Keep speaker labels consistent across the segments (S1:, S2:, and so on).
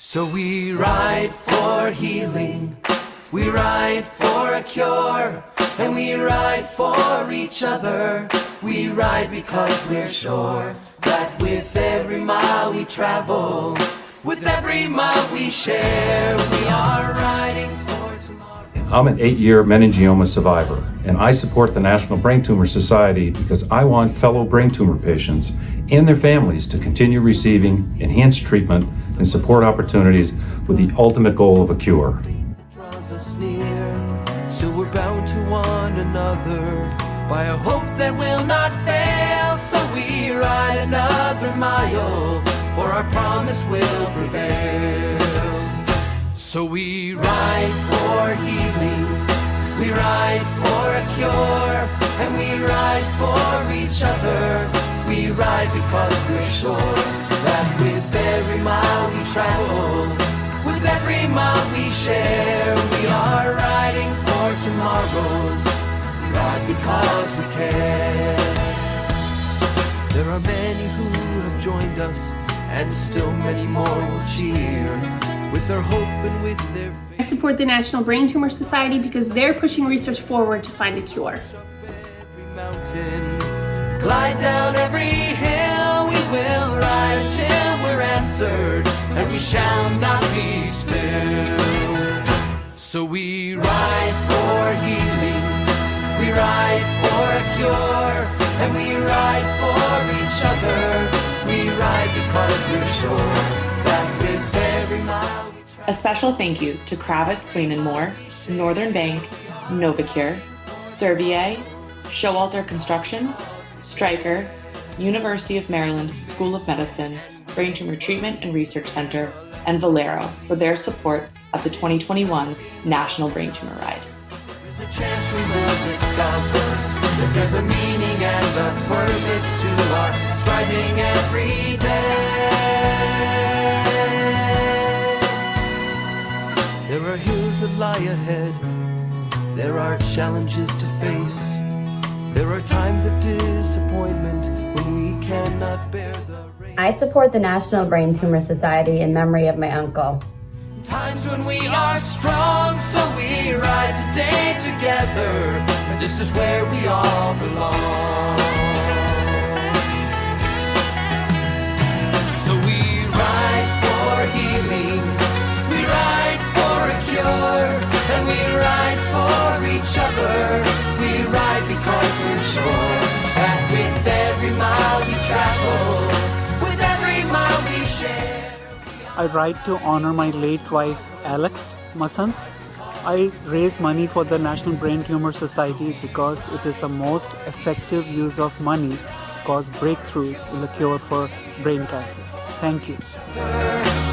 S1: So we ride for healing, we ride for a cure, and we ride for each other. We ride because we're sure that with every mile we travel, with every mile we share, we are riding for tomorrow.
S2: I'm an 8-year meningioma survivor, and I support the National Brain Tumor Society because I want fellow brain tumor patients and their families to continue receiving enhanced treatment and support opportunities with the ultimate goal of a cure.
S1: Draws us near, so we're bound to one another by a hope that will not fail. So we ride another mile, for our promise will prevail. So we ride for healing, we ride for a cure, and we ride for each other. We ride because we're sure that with every mile we travel, with every mile we share, we are riding for tomorrows. We ride because we care. There are many who have joined us, and still many more will cheer, with their hope and with their faith.
S3: I support the National Brain Tumor Society because they're pushing research forward to find a cure.
S1: Every mountain, glide down every hill, we will ride until we're answered, and we shall not be still. So we ride for healing, we ride for a cure, and we ride for each other. We ride because we're sure that with every mile we travel.
S4: A special thank you to Kravitz, Swain & Moore, Northern Bank, Novacure, Servier, Showalter Construction, Stryker, University of Maryland School of Medicine, Brain Tumor Treatment and Research Center, and Valero for their support of the 2021 National Brain Tumor Ride.
S1: There's a chance we will discover that there's a meaning and a purpose to our striving every day. There are hills that lie ahead, there are challenges to face. There are times of disappointment when we cannot bear the rain.
S5: I support the National Brain Tumor Society in memory of my uncle.
S1: Times when we are strong, so we ride today together. And this is where we all belong. So we ride for healing, we ride for a cure, and we ride for each other. We ride because we're sure that with every mile we travel, with every mile we share.
S6: I ride to honor my late wife, Alex Masan. I raise money for the National Brain Tumor Society because it is the most effective use of money to cause breakthroughs in the cure for brain cancer. Thank you.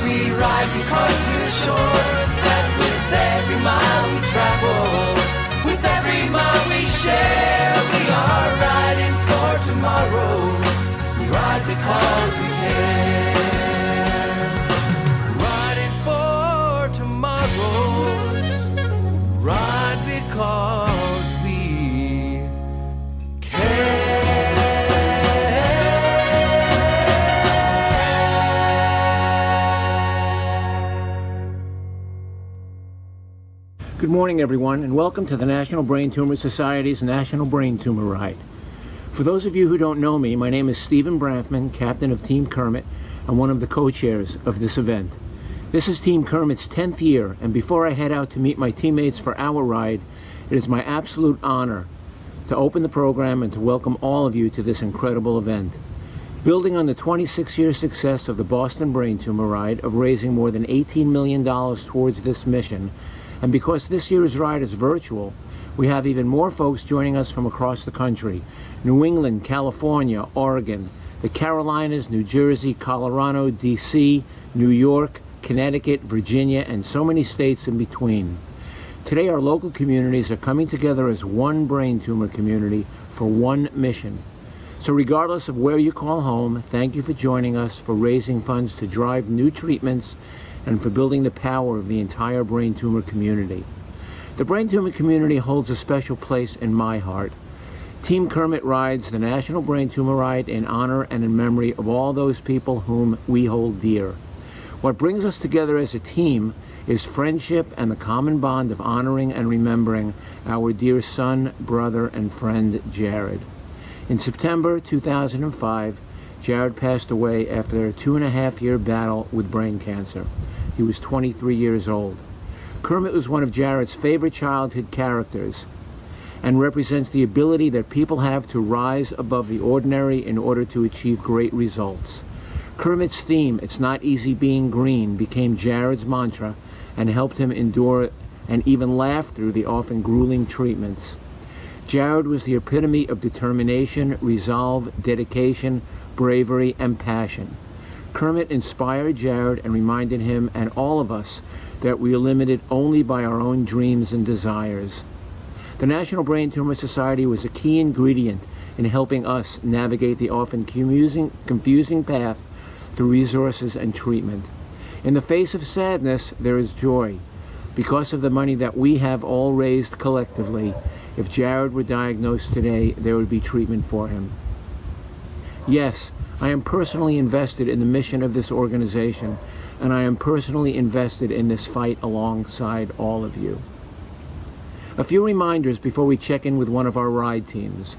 S1: We ride because we're sure that with every mile we travel, with every mile we share, we are riding for tomorrow. We ride because we care. Riding for tomorrows. Ride because we
S7: Good morning, everyone, and welcome to the National Brain Tumor Society's National Brain Tumor Ride. For those of you who don't know me, my name is Stephen Bratman, captain of Team Kermit, and one of the co-chairs of this event. This is Team Kermit's 10th year, and before I head out to meet my teammates for our ride, it is my absolute honor to open the program and to welcome all of you to this incredible event. Building on the 26-year success of the Boston Brain Tumor Ride of raising more than $18 million towards this mission, and because this year's ride is virtual, we have even more folks joining us from across the country. New England, California, Oregon, the Carolinas, New Jersey, Colorado, DC, New York, Connecticut, Virginia, and so many states in between. Today our local communities are coming together as one brain tumor community for one mission. So regardless of where you call home, thank you for joining us, for raising funds to drive new treatments, and for building the power of the entire brain tumor community. The brain tumor community holds a special place in my heart. Team Kermit rides the National Brain Tumor Ride in honor and in memory of all those people whom we hold dear. What brings us together as a team is friendship and the common bond of honoring and remembering our dear son, brother, and friend, Jared. In September 2005, Jared passed away after a 2.5-year battle with brain cancer. He was 23 years old. Kermit was one of Jared's favorite childhood characters and represents the ability that people have to rise above the ordinary in order to achieve great results. Kermit's theme, "It's not easy being green," became Jared's mantra and helped him endure and even laugh through the often grueling treatments. Jared was the epitome of determination, resolve, dedication, bravery, and passion. Kermit inspired Jared and reminded him and all of us that we are limited only by our own dreams and desires. The National Brain Tumor Society was a key ingredient in helping us navigate the often confusing path through resources and treatment. In the face of sadness, there is joy. Because of the money that we have all raised collectively, if Jared were diagnosed today, there would be treatment for him. Yes, I am personally invested in the mission of this organization, and I am personally invested in this fight alongside all of you. A few reminders before we check in with one of our ride teams.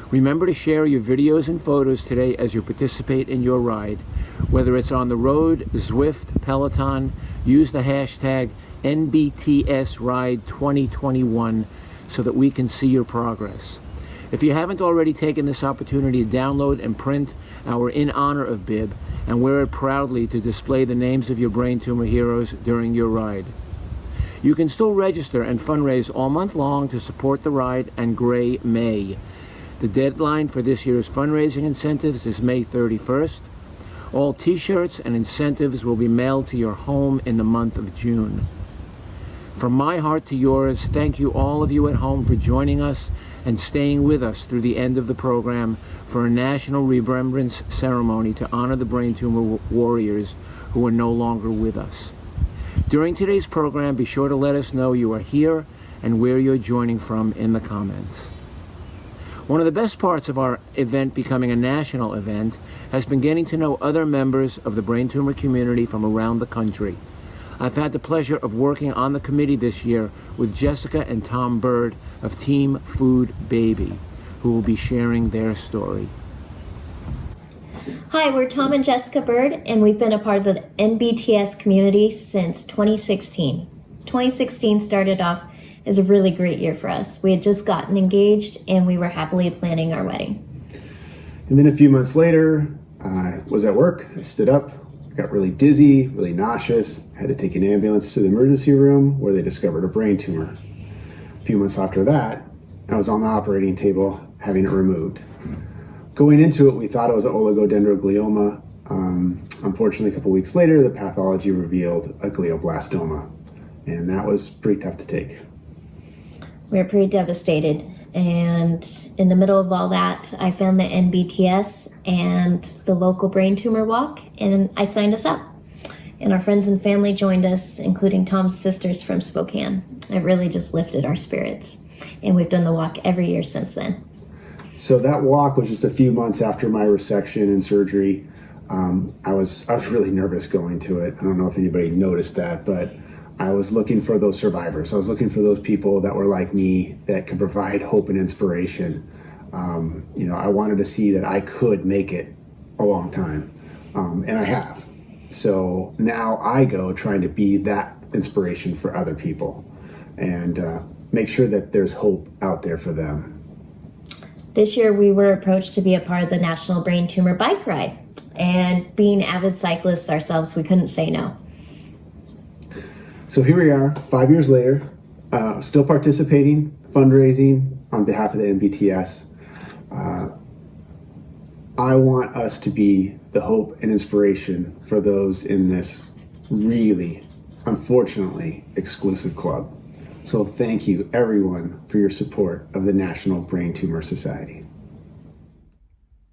S7: Remember to share your videos and photos today as you participate in your ride. Whether it's on the road, Zwift, Peloton, use the hashtag NBTSRide2021 so that we can see your progress. If you haven't already taken this opportunity to download and print our In Honor of bib and wear it proudly to display the names of your brain tumor heroes during your ride. You can still register and fundraise all month long to support the ride and Gray May. The deadline for this year's fundraising incentives is May 31st. All t-shirts and incentives will be mailed to your home in the month of June. From my heart to yours, thank you all of you at home for joining us and staying with us through the end of the program for a national remembrance ceremony to honor the brain tumor warriors who are no longer with us. During today's program, be sure to let us know you are here and where you're joining from in the comments. One of the best parts of our event becoming a national event has been getting to know other members of the brain tumor community from around the country. I've had the pleasure of working on the committee this year with Jessica and Tom Bird of Team Food Baby, who will be sharing their story.
S8: Hi, we're Tom and Jessica Bird, and we've been a part of the NBTS community since 2016. 2016 started off as a really great year for us. We had just gotten engaged, and we were happily planning our wedding.
S9: And then a few months later, I was at work. I stood up, got really dizzy, really nauseous, had to take an ambulance to the emergency room where they discovered a brain tumor. A few months after that, I was on the operating table having it removed. Going into it, we thought it was an oligodendroglioma. Unfortunately, a couple weeks later, the pathology revealed a glioblastoma, and that was pretty tough to take.
S8: We were pretty devastated, and in the middle of all that, I found the NBTS and the local brain tumor walk, and I signed us up. And our friends and family joined us, including Tom's sisters from Spokane. It really just lifted our spirits, and we've done the walk every year since then.
S9: So that walk was just a few months after my resection and surgery. I was really nervous going to it. I don't know if anybody noticed that, but I was looking for those survivors. I was looking for those people that were like me, that could provide hope and inspiration. I wanted to see that I could make it a long time, and I have. So now I go trying to be that inspiration for other people and make sure that there's hope out there for them.
S8: This year we were approached to be a part of the National Brain Tumor Bike Ride, and being avid cyclists ourselves, we couldn't say no.
S9: So here we are, 5 years later, still participating, fundraising on behalf of the NBTS. I want us to be the hope and inspiration for those in this really, unfortunately, exclusive club. So thank you, everyone, for your support of the National Brain Tumor Society.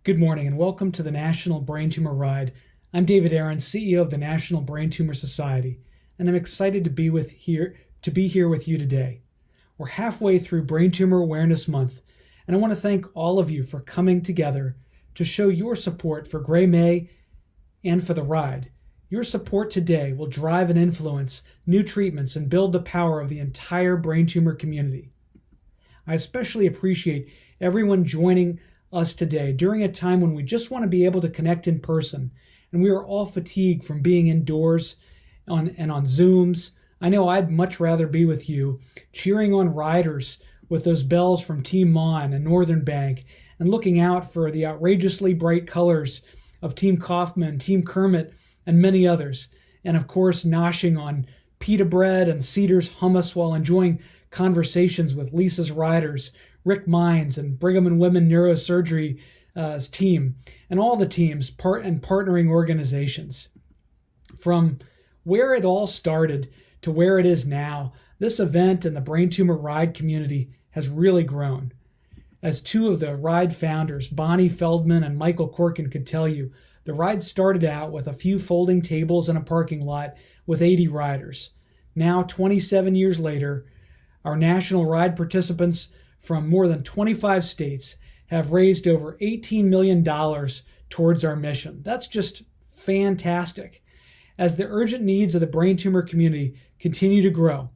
S10: Good morning and welcome to the National Brain Tumor Ride. I'm David Aaron, CEO of the National Brain Tumor Society, and I'm excited to be here with you today. We're halfway through Brain Tumor Awareness Month, and I want to thank all of you for coming together to show your support for Gray May and for the ride. Your support today will drive and influence new treatments and build the power of the entire brain tumor community. I especially appreciate everyone joining us today during a time when we just want to be able to connect in person, and we are all fatigued from being indoors and on Zooms. I know I'd much rather be with you, cheering on riders with those bells from Team Mon and Northern Bank, and looking out for the outrageously bright colors of Team Kaufman, Team Kermit, and many others, and of course noshing on pita bread and Cedar's hummus while enjoying conversations with Lisa's riders, Rick Mines, and Brigham and Women Neurosurgery's team, and all the teams and partnering organizations. From where it all started to where it is now, this event and the Brain Tumor Ride community has really grown. As two of the Ride founders, Bonnie Feldman and Michael Corkin, could tell you, the ride started out with a few folding tables in a parking lot with 80 riders. Now, 27 years later, our national ride participants from more than 25 states have raised over $18 million towards our mission. That's just fantastic. As the urgent needs of the brain tumor community continue to grow,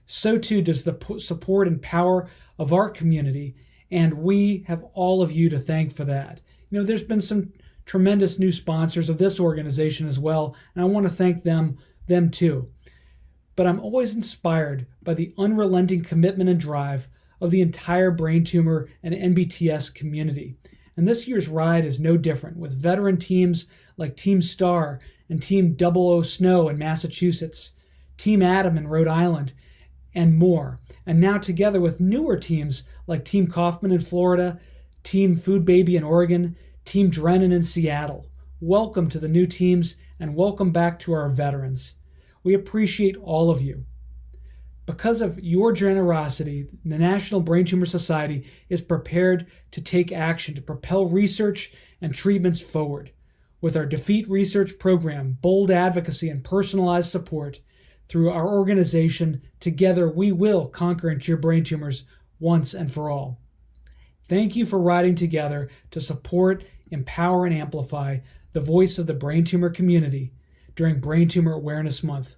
S10: so too does the support and power of our community, and we have all of you to thank for that. You know, there's been some tremendous new sponsors of this organization as well, and I want to thank them too. But I'm always inspired by the unrelenting commitment and drive of the entire brain tumor and NBTS community. And this year's ride is no different, with veteran teams like Team Star and Team 00 Snow in Massachusetts, Team Adam in Rhode Island, and more. And now together with newer teams like Team Kaufman in Florida, Team Food Baby in Oregon, Team Drennan in Seattle. Welcome to the new teams, and welcome back to our veterans. We appreciate all of you. Because of your generosity, the National Brain Tumor Society is prepared to take action to propel research and treatments forward. With our Defeat Research program, bold advocacy, and personalized support through our organization, together we will conquer and cure brain tumors once and for all. Thank you for riding together to support, empower, and amplify the voice of the brain tumor community during Brain Tumor Awareness Month.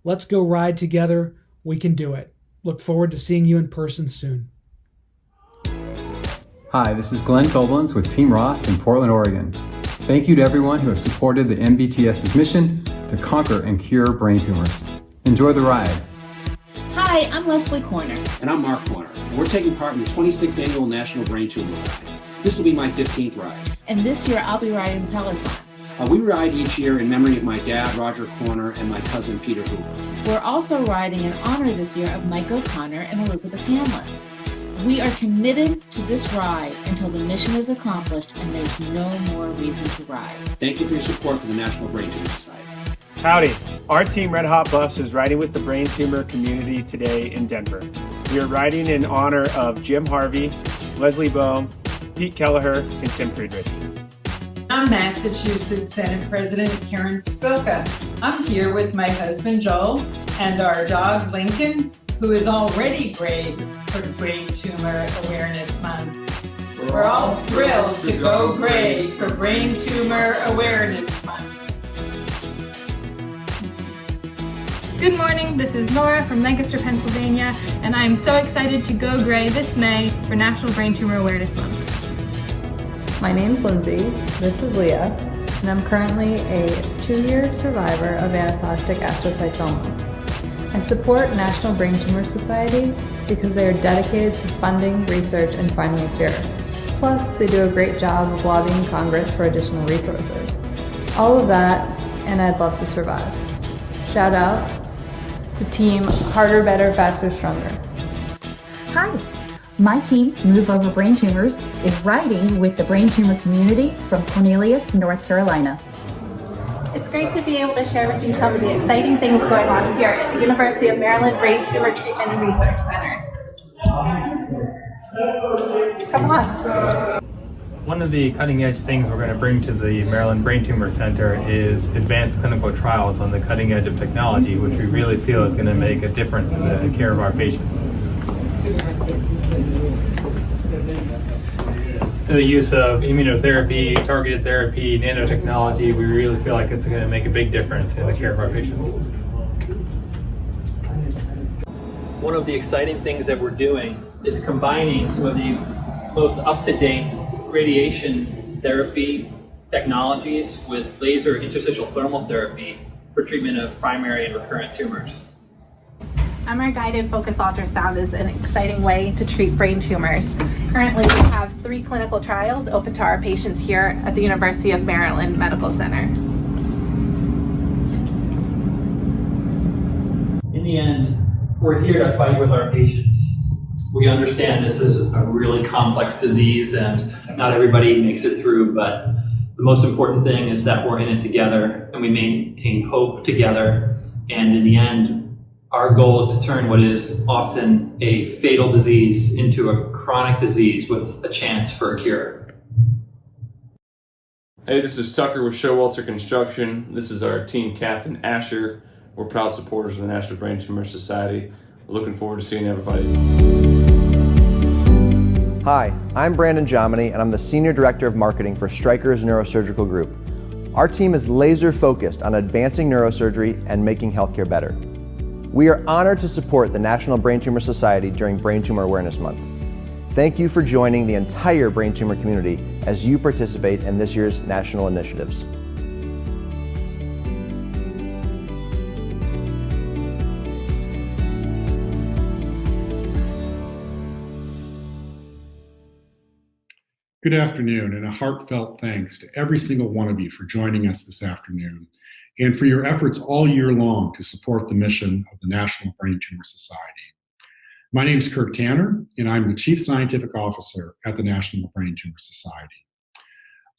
S10: Let's go ride together. We can do it. Look forward to seeing you in person soon.
S11: Hi, this is Glenn Glennblins with Team Ross in Portland, Oregon. Thank you to everyone who has supported the NBTS's mission to conquer and cure brain tumors. Enjoy the ride.
S12: Hi, I'm Leslie Corner.
S13: And I'm Mark Corner. And we're taking part in the 26th Annual National Brain Tumor Ride. This will be my 15th ride.
S12: And this year I'll be riding the Peloton.
S13: We ride each year in memory of my dad, Roger Corner, and my cousin, Peter Hoover.
S12: We're also riding in honor this year of Mike O'Connor and Elizabeth Hamlin. We are committed to this ride until the mission is accomplished and there's no more reason to ride.
S13: Thank you for your support for the National Brain Tumor Society.
S14: Howdy, our team Red Hot Buffs is riding with the brain tumor community today in Denver. We are riding in honor of Jim Harvey, Leslie Bohm, Pete Kelleher, and Tim Friedrich.
S15: I'm Massachusetts Senate President Karen Spilka. I'm here with my husband Joel and our dog Lincoln, who is already grayed for Brain Tumor Awareness Month. We're all thrilled to go gray for Brain Tumor Awareness Month.
S3: Good morning, this is Nora from Lancaster, Pennsylvania, and I'm so excited to go gray this May for National Brain Tumor Awareness Month.
S16: My name's Lindsay, this is Leah, and I'm currently a 2-year survivor of anaplastic astrocytoma. I support National Brain Tumor Society because they are dedicated to funding, research, and finding a cure. Plus, they do a great job of lobbying Congress for additional resources. All of that, and I'd love to survive. Shout out to Team Harder, Better, Faster, Stronger.
S17: Hi, my team, Move Over Brain Tumors, is riding with the brain tumor community from Cornelius, North Carolina.
S3: It's great to be able to share with you some of the exciting things going on here at the University of Maryland Brain Tumor Treatment and Research Center. Come on.
S18: One of the cutting edge things we're going to bring to the Maryland Brain Tumor Center is advanced clinical trials on the cutting edge of technology, which we really feel is going to make a difference in the care of our patients. to the use of immunotherapy, targeted therapy, nanotechnology, we really feel like it's going to make a big difference in the care of our patients.
S19: One of the exciting things that we're doing is combining some of the most up-to-date radiation therapy technologies with laser interstitial thermal therapy for treatment of primary and recurrent tumors.
S20: MR-guided focus ultrasound is an exciting way to treat brain tumors. Currently, we have 3 clinical trials open to our patients here at the University of Maryland Medical Center.
S19: In the end, we're here to fight with our patients. We understand this is a really complex disease and not everybody makes it through, but the most important thing is that we're in it together and we maintain hope together. And in the end, our goal is to turn what is often a fatal disease into a chronic disease with a chance for a cure.
S21: Hey, this is Tucker with Showalter Construction. This is our team captain, Asher. We're proud supporters of the National Brain Tumor Society. We're looking forward to seeing everybody.
S22: Hi, I'm Brandon Jominy, and I'm the Senior Director of Marketing for Stryker's Neurosurgical Group. Our team is laser focused on advancing neurosurgery and making healthcare better. We are honored to support the National Brain Tumor Society during Brain Tumor Awareness Month. Thank you for joining the entire brain tumor community as you participate in this year's national initiatives.
S23: Good afternoon, and a heartfelt thanks to every single one of you for joining us this afternoon and for your efforts all year long to support the mission of the National Brain Tumor Society. My name is Kirk Tanner, and I'm the Chief Scientific Officer at the National Brain Tumor Society.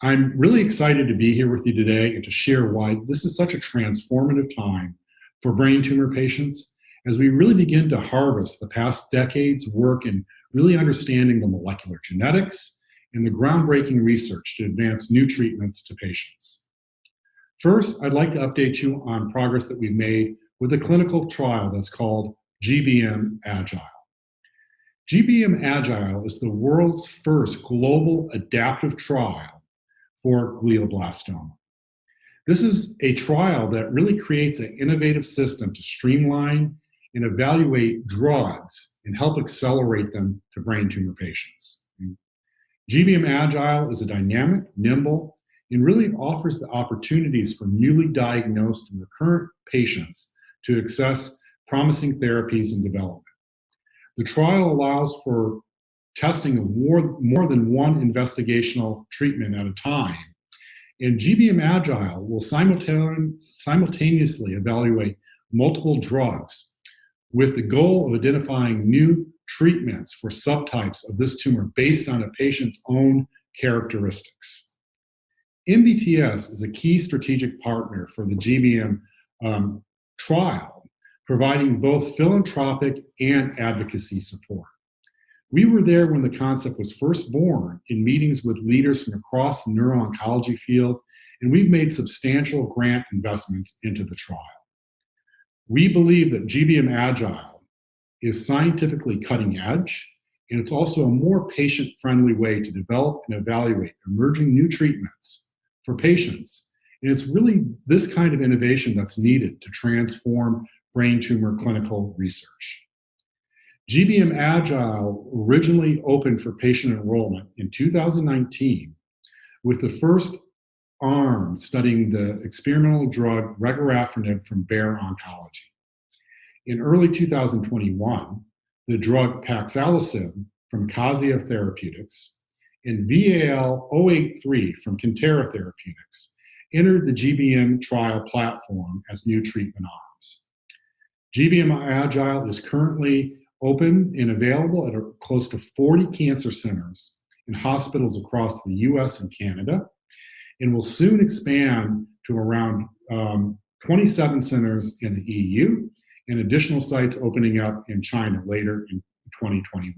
S23: I'm really excited to be here with you today and to share why this is such a transformative time for brain tumor patients as we really begin to harvest the past decade's work in really understanding the molecular genetics and the groundbreaking research to advance new treatments to patients. First, I'd like to update you on progress that we've made with a clinical trial that's called GBM Agile. GBM Agile is the world's first global adaptive trial for glioblastoma. This is a trial that really creates an innovative system to streamline and evaluate drugs and help accelerate them to brain tumor patients. GBM Agile is a dynamic, nimble, and really offers the opportunities for newly diagnosed and recurrent patients to access promising therapies in development. The trial allows for testing of more than one investigational treatment at a time, and GBM Agile will simultaneously evaluate multiple drugs with the goal of identifying new treatments for subtypes of this tumor based on a patient's own characteristics. NBTS is a key strategic partner for the GBM trial, providing both philanthropic and advocacy support. We were there when the concept was first born in meetings with leaders from across the neuro-oncology field, and we've made substantial grant investments into the trial. We believe that GBM Agile is scientifically cutting edge, and it's also a more patient-friendly way to develop and evaluate emerging new treatments for patients. And it's really this kind of innovation that's needed to transform brain tumor clinical research. GBM Agile originally opened for patient enrollment in 2019 with the first arm studying the experimental drug regorafenib from Bayer Oncology. In early 2021, the drug paxilosib from Casia Therapeutics and VAL-083 from Kintera Therapeutics entered the GBM trial platform as new treatment arms. GBM Agile is currently open and available at close to 40 cancer centers in hospitals across the US and Canada, and will soon expand to around 27 centers in the EU and additional sites opening up in China later in 2021.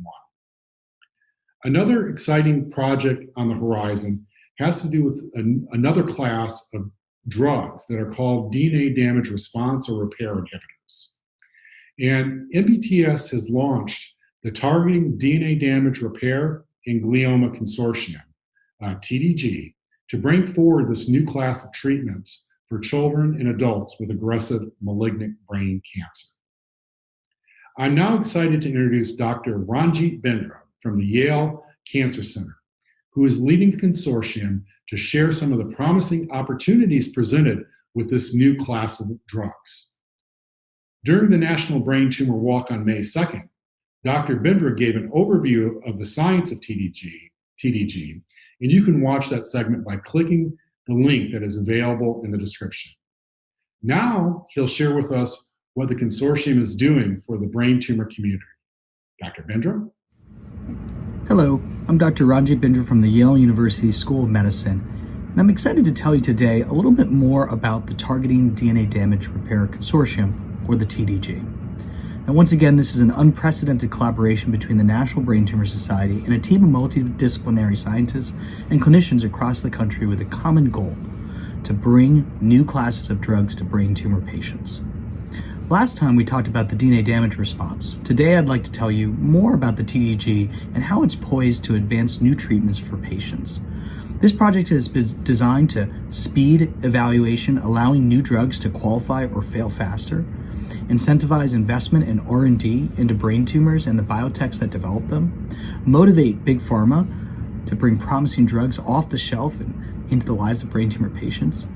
S23: Another exciting project on the horizon has to do with another class of drugs that are called DNA damage response or repair inhibitors. And NBTS has launched the Targeting DNA Damage Repair in Glioma Consortium, TDG, to bring forward this new class of treatments for children and adults with aggressive malignant brain cancer. I'm now excited to introduce Dr. Ranji Bendra from the Yale Cancer Center, who is leading the consortium to share some of the promising opportunities presented with this new class of drugs. During the National Brain Tumor Walk on May 2nd, Dr. Bendra gave an overview of the science of TDG, and you can watch that segment by clicking the link that is available in the description. Now he'll share with us what the consortium is doing for the brain tumor community. Dr. Bendra?
S2: Hello, I'm Dr. Ranji Bendra from the Yale University School of Medicine, and I'm excited to tell you today a little bit more about the Targeting DNA Damage Repair Consortium, or the TDG. Now, once again, this is an unprecedented collaboration between the National Brain Tumor Society and a team of multidisciplinary scientists and clinicians across the country with a common goal: to bring new classes of drugs to brain tumor patients. Last time we talked about the DNA damage response. Today I'd like to tell you more about the TDG and how it's poised to advance new treatments for patients. This project is designed to speed evaluation, allowing new drugs to qualify or fail faster, incentivize investment in R&D into brain tumors and the biotechs that develop them, motivate big pharma to bring promising drugs off the shelf and into the lives of brain tumor patients,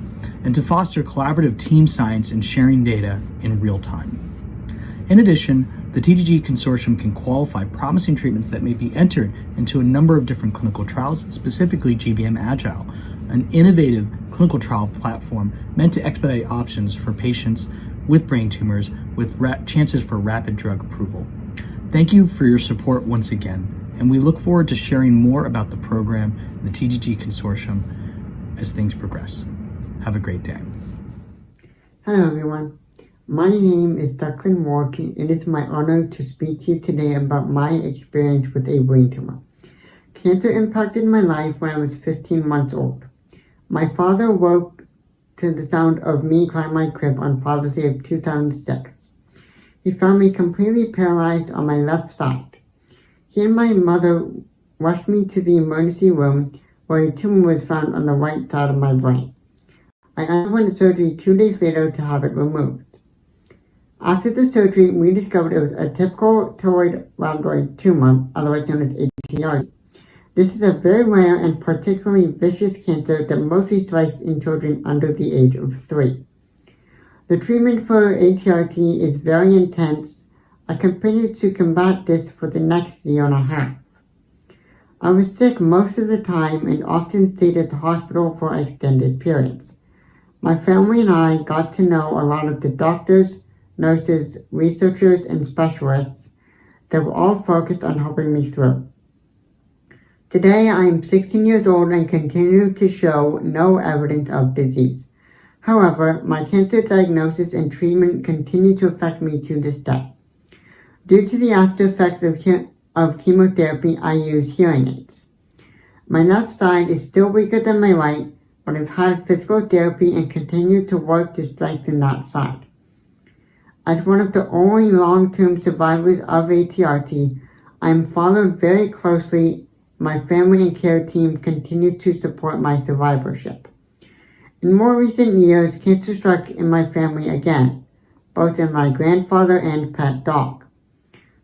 S2: and to foster collaborative team science and sharing data in real time. In addition, the TDG consortium can qualify promising treatments that may be entered into a number of different clinical trials, specifically GBM Agile, an innovative clinical trial platform meant to expedite options for patients with brain tumors with chances for rapid drug approval. Thank you for your support once again, and we look forward to sharing more about the program and the TDG consortium as things progress. Have a great day.
S4: Hello everyone, my name is Declan Walker. It is my honor to speak to you today about my experience with a brain tumor. Cancer impacted my life when I was 15 months old. My father woke to the sound of me crying my crib on Father's Day of 2006. He found me completely paralyzed on my left side. He and my mother rushed me to the emergency room where a tumor was found on the right side of my brain. I underwent surgery 2 days later to have it removed. After the surgery, we discovered it was a typical thyroid rhabdoid tumor, otherwise known as ATRT. This is a very rare and particularly vicious cancer that mostly strikes in children under the age of 3. The treatment for ATRT is very intense. I continued to combat this for the next year and a half. I was sick most of the time and often stayed at the hospital for extended periods. My family and I got to know a lot of the doctors, nurses, researchers, and specialists that were all focused on helping me through. Today, I am 16 years old and continue to show no evidence of disease. However, my cancer diagnosis and treatment continue to affect me to this day. Due to the after effects of chemotherapy, I use hearing aids. My left side is still weaker than my right, but I've had physical therapy and continue to work to strengthen that side. As one of the only long-term survivors of ATRT, I am followed very closely. My family and care team continue to support my survivorship. In more recent years, cancer struck in my family again, both in my grandfather and pet dog,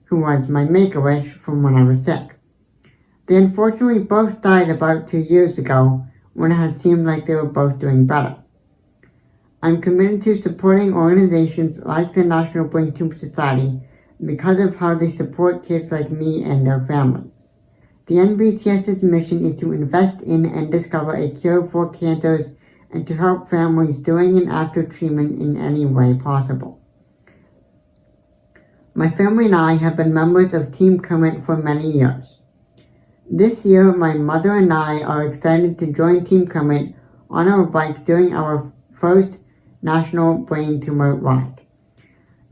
S4: who was my make-a-wish from when I was sick. They unfortunately both died about 2 years ago, when it had seemed like they were both doing better. I'm committed to supporting organizations like the National Brain Tumor Society because of how they support kids like me and their families. The NBTS's mission is to invest in and discover a cure for cancers and to help families during and after treatment in any way possible. My family and I have been members of Team Kermit for many years. This year, my mother and I are excited to join Team Kermit on our bike during our first National Brain Tumor Ride.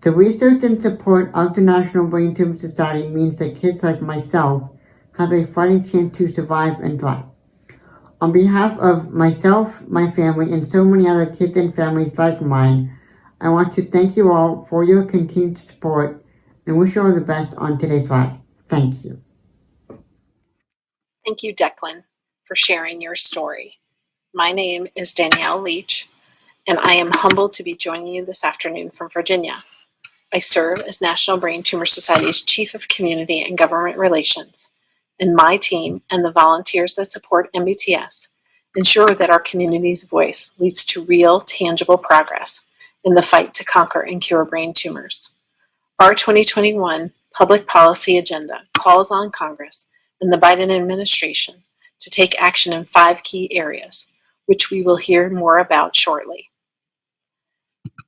S4: The research and support of the National Brain Tumor Society means that kids like myself have a fighting chance to survive and thrive. On behalf of myself, my family, and so many other kids and families like mine, I want to thank you all for your continued support and wish you all the best on today's ride. Thank you.
S5: Thank you, Declan.
S1: for sharing your story. My name is Danielle Leach, and I am humbled to be joining you this afternoon from Virginia. I serve as National Brain Tumor Society's Chief of Community and Government Relations, and my team and the volunteers that support NBTS ensure that our community's voice leads to real, tangible progress in the fight to conquer and cure brain tumors. Our 2021 public policy agenda calls on Congress and the Biden administration to take action in 5 key areas, which we will hear more about shortly.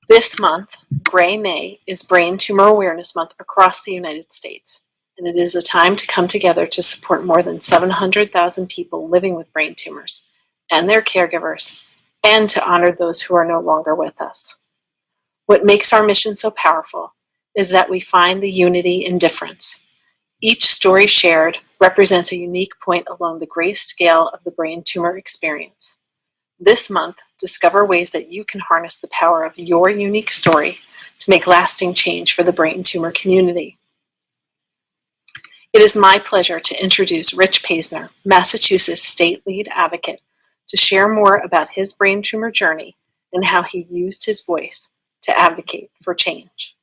S1: This month, Gray May, is Brain Tumor Awareness Month across the United States, and it is a time to come together to support more than 700,000 people living with brain tumors and their caregivers, and to honor those who are no longer with us. What makes our mission so powerful is that we find the unity in difference. Each story shared represents a unique point along the gray scale of the brain tumor experience. This month, discover ways that you can harness the power of your unique story to make lasting change for the brain tumor community. It is my pleasure to introduce Rich Paisner, Massachusetts State Lead Advocate, to share more about his brain tumor journey and how he used his voice to advocate for change.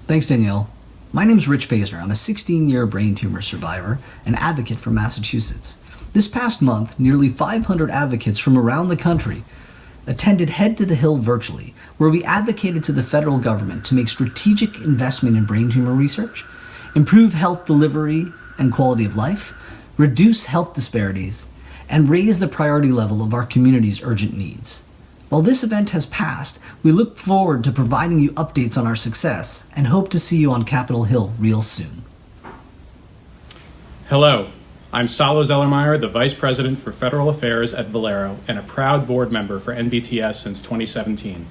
S5: Thanks, Danielle. My name is Rich Paisner. I'm a 16-year brain tumor survivor and advocate from Massachusetts. This past month, nearly 500 advocates from around the country attended Head to the Hill virtually, where we advocated to the federal government to make strategic investment in brain tumor research, improve health delivery and quality of life, reduce health disparities, and raise the priority level of our community's urgent needs. While this event has passed, we look forward to providing you updates on our success and hope to see you on Capitol Hill real soon.
S6: Hello, I'm Salo Zellermeyer, the Vice President for Federal Affairs at Valero and a proud board member for NBTS since 2017.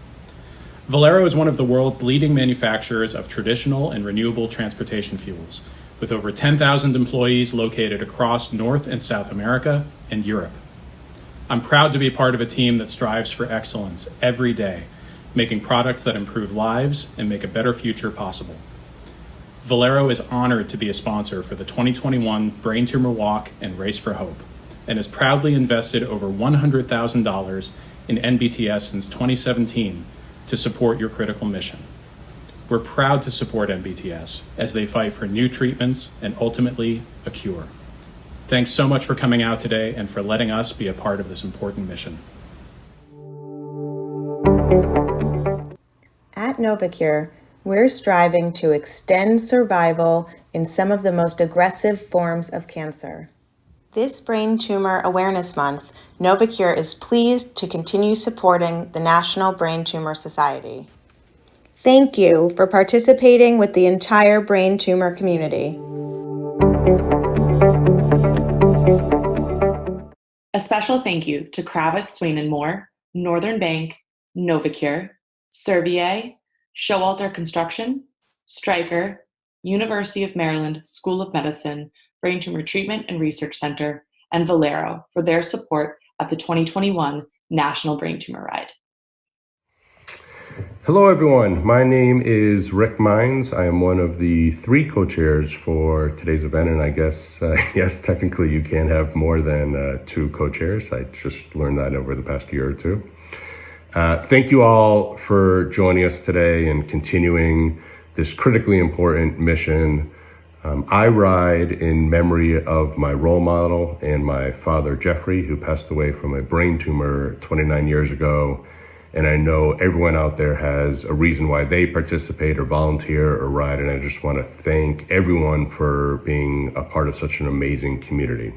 S6: Valero is one of the world's leading manufacturers of traditional and renewable transportation fuels, with over 10,000 employees located across North and South America and Europe. I'm proud to be part of a team that strives for excellence every day, making products that improve lives and make a better future possible. Valero is honored to be a sponsor for the 2021 Brain Tumor Walk and Race for Hope, and has proudly invested over $100,000 in NBTS since 2017 to support your critical mission. We're proud to support NBTS as they fight for new treatments and ultimately a cure. Thanks so much for coming out today and for letting us be a part of this important mission.
S24: At Novacure, we're striving to extend survival in some of the most aggressive forms of cancer. This Brain Tumor Awareness Month, Novacure is pleased to continue supporting the National Brain Tumor Society. Thank you for participating with the entire brain tumor community.
S25: A special thank you to Kravitz, Swain & Moore, Northern Bank, Novacure, Servier, Showalter Construction, Stryker, University of Maryland School of Medicine, Brain Tumor Treatment and Research Center, and Valero for their support at the 2021 National Brain Tumor Ride.
S26: Hello everyone, my name is Rick Mines. I am one of the 3 co-chairs for today's event, and I guess, yes, technically you can have more than 2 co-chairs. I just learned that over the past year or 2. Thank you all for joining us today and continuing this critically important mission. I ride in memory of my role model and my father, Jeffrey, who passed away from a brain tumor 29 years ago. And I know everyone out there has a reason why they participate or volunteer or ride. And I just want to thank everyone for being a part of such an amazing community.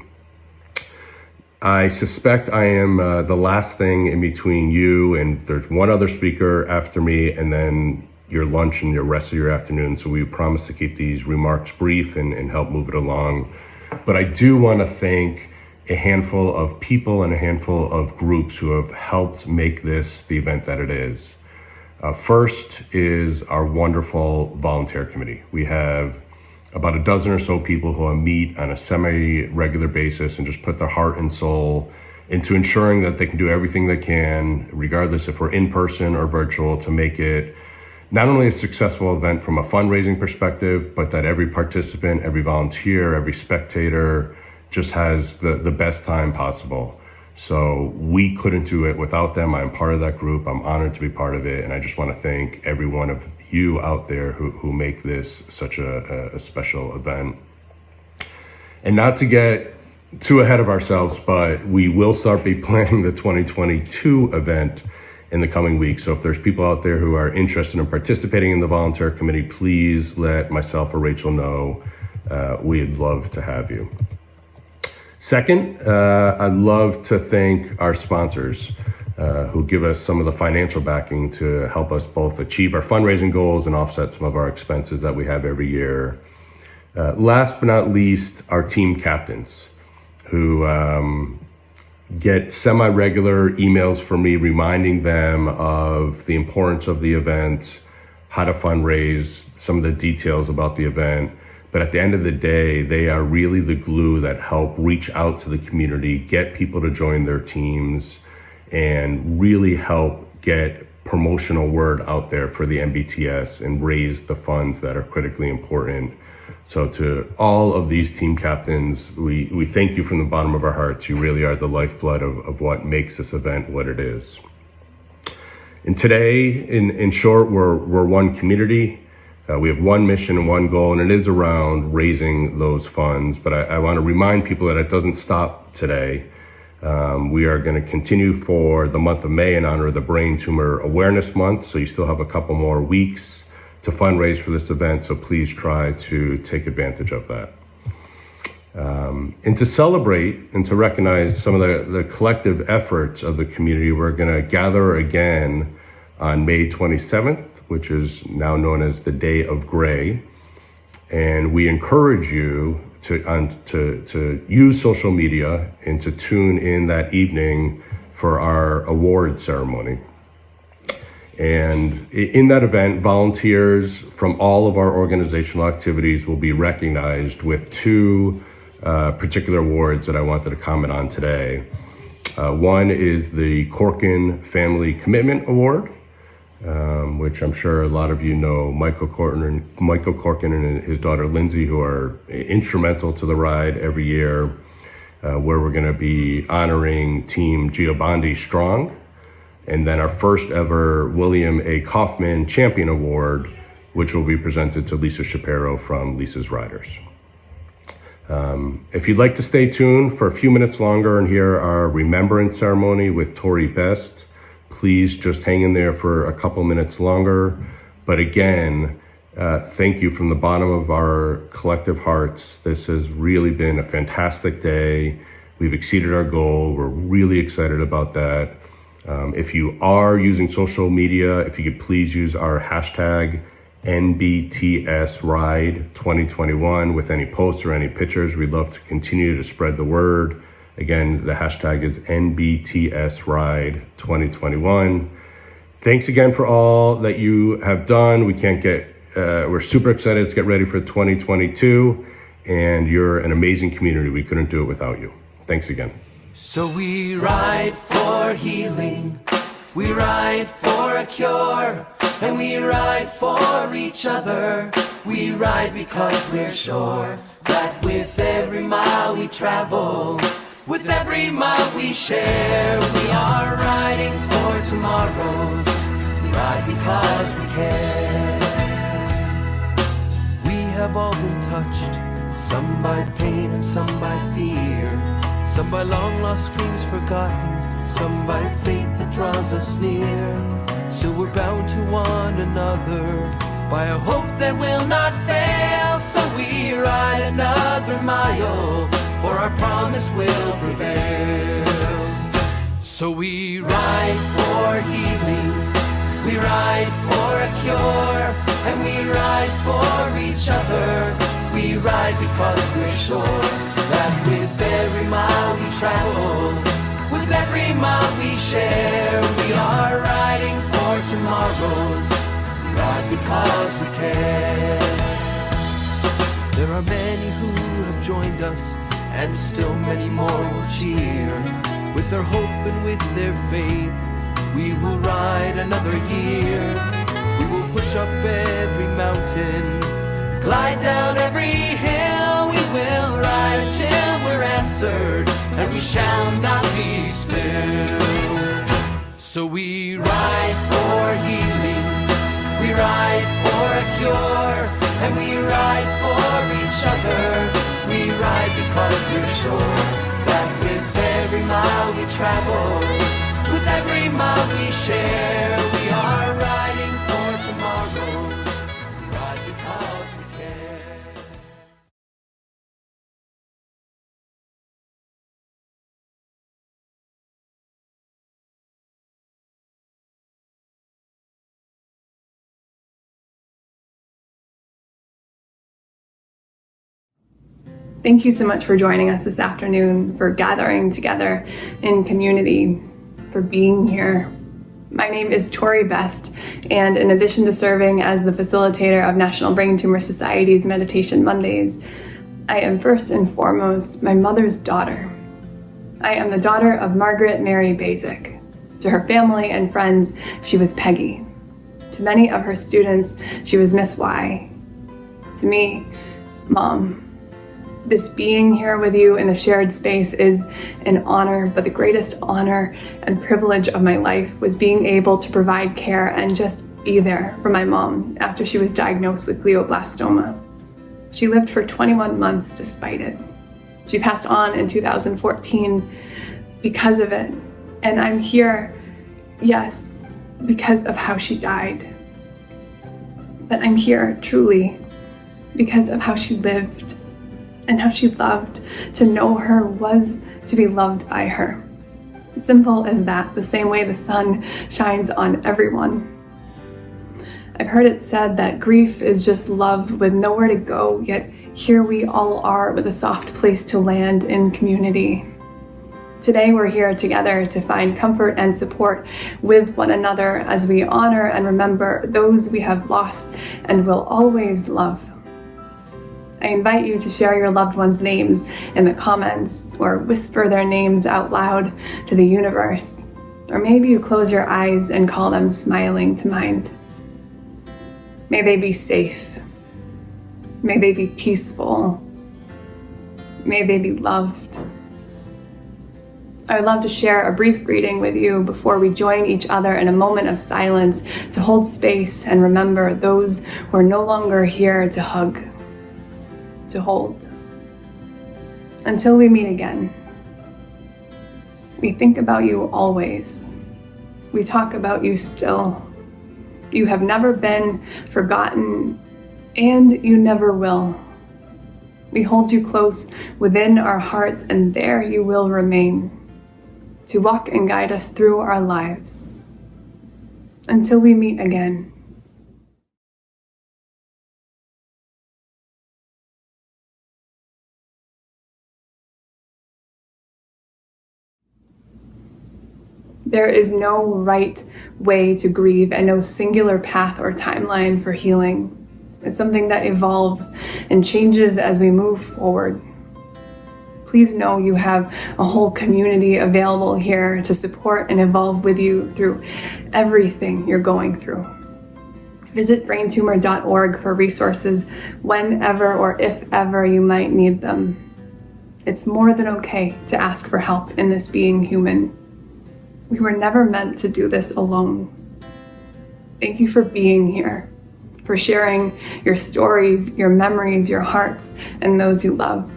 S26: I suspect I am the last thing in between you and there's one other speaker after me, and then your lunch and the rest of your afternoon. So we promise to keep these remarks brief and help move it along. But I do want to thank a handful of people and a handful of groups who have helped make this the event that it is. First is our wonderful volunteer committee. We have about a dozen or so people who meet on a semi-regular basis and just put their heart and soul into ensuring that they can do everything they can, regardless if we're in person or virtual, to make it not only a successful event from a fundraising perspective, but that every participant, every volunteer, every spectator just has the best time possible. So we couldn't do it without them. I'm part of that group. I'm honored to be part of it. And I just want to thank every one of you out there who make this such a special event. And not to get too ahead of ourselves, but we will start be planning the 2022 event in the coming weeks. So if there's people out there who are interested in participating in the volunteer committee, please let myself or Rachel know. We'd love to have you. Second, I'd love to thank our sponsors who give us some of the financial backing to help us both achieve our fundraising goals and offset some of our expenses that we have every year. Last but not least, our team captains who get semi-regular emails from me reminding them of the importance of the event, how to fundraise, some of the details about the event. But at the end of the day, they are really the glue that help reach out to the community, get people to join their teams, and really help get promotional word out there for the NBTS and raise the funds that are critically important. So to all of these team captains, we thank you from the bottom of our hearts. You really are the lifeblood of what makes this event what it is. And today, in short, we're one community. We have one mission and one goal, and it is around raising those funds. But I want to remind people that it doesn't stop today. We are going to continue for the month of May in honor of the Brain Tumor Awareness Month. So you still have a couple more weeks to fundraise for this event. So please try to take advantage of that. And to celebrate and to recognize some of the collective efforts of the community, we're going to gather again on May 27th, which is now known as the Day of Gray. And we encourage you to use social media and to tune in that evening for our award ceremony. And in that event, volunteers from all of our organizational activities will be recognized with two particular awards that I wanted to comment on today. One is the Corkin Family Commitment Award, which I'm sure a lot of you know Michael Corkin and his daughter Lindsay, who are instrumental to the ride every year, where we're going to be honoring Team Giovanni Strong. And then our first ever William A. Kaufman Champion Award, which will be presented to Lisa Shapiro from Lisa's Riders. If you'd like to stay tuned for a few minutes longer and hear our remembrance ceremony with Tori Best, please just hang in there for a couple minutes longer. But again, thank you from the bottom of our collective hearts. This has really been a fantastic day. We've exceeded our goal. We're really excited about that. If you are using social media, if you could please use our hashtag NBTS Ride 2021 with any posts or any pictures. We'd love to continue to spread the word. Again, the hashtag is NBTS Ride 2021. Thanks again for all that you have done. We're super excited to get ready for 2022, and you're an amazing community. We couldn't do it without you. Thanks again.
S7: So we ride for healing, we ride for a cure, and we ride for each other. We ride because we're sure that with every mile we travel, with every mile we share, we are riding for tomorrows. We ride because we care. We have all been touched, some by pain and some by fear, some by long lost dreams forgotten, some by faith that draws us near. So we're bound to one another by a hope that will not fail. So we ride another mile, for our promise will prevail. So we ride for healing, we ride for a cure, and we ride for each other. We ride because we're sure that with every mile we travel, with every mile we share, we are riding for tomorrows. We ride because we care. There are many who have joined us, and still many more will cheer. With their hope and with their faith, we will ride another year. We will push up every mountain, glide down every hill. We will ride until we're answered. answered, and we shall not be still. So we ride for healing, we ride for a cure, and we ride for each other. We ride because we're sure that with every mile we travel, with every mile we share, we are riding for tomorrow. We ride because we care.
S3: Thank you so much for joining us this afternoon, for gathering together in community, for being here. My name is Tori Best, and in addition to serving as the facilitator of National Brain Tumor Society's Meditation Mondays, I am first and foremost my mother's daughter. I am the daughter of Margaret Mary Basic. To her family and friends, she was Peggy. To many of her students, she was Miss Y. To me, Mom. This being here with you in the shared space is an honor, but the greatest honor and privilege of my life was being able to provide care and just be there for my mom after she was diagnosed with glioblastoma. She lived for 21 months despite it. She passed on in 2014 because of it. And I'm here, yes, because of how she died. But I'm here truly because of how she lived and how she loved. To know her was to be loved by her. Simple as that, the same way the sun shines on everyone. I've heard it said that grief is just love with nowhere to go, yet here we all are with a soft place to land in community. Today we're here together to find comfort and support with one another as we honor and remember those we have lost and will always love. I invite you to share your loved ones' names in the comments or whisper their names out loud to the universe. Or maybe you close your eyes and call them smiling to mind. May they be safe. May they be peaceful. May they be loved. I would love to share a brief reading with you before we join each other in a moment of silence to hold space and remember those who are no longer here to hug, to hold. Until we meet again, we think about you always. We talk about you still. You have never been forgotten, and you never will. We hold you close within our hearts, and there you will remain, to walk and guide us through our lives. Until we meet again. There is no right way to grieve and no singular path or timeline for healing. It's something that evolves and changes as we move forward. Please know you have a whole community available here to support and evolve with you through everything you're going through. Visit braintumor.org for resources whenever or if ever you might need them. It's more than okay to ask for help in this being human. We were never meant to do this alone. Thank you for being here, for sharing your stories, your memories, your hearts, and those you love.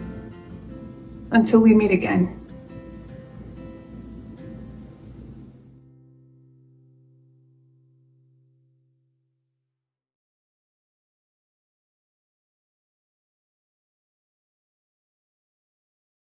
S3: Until we meet again.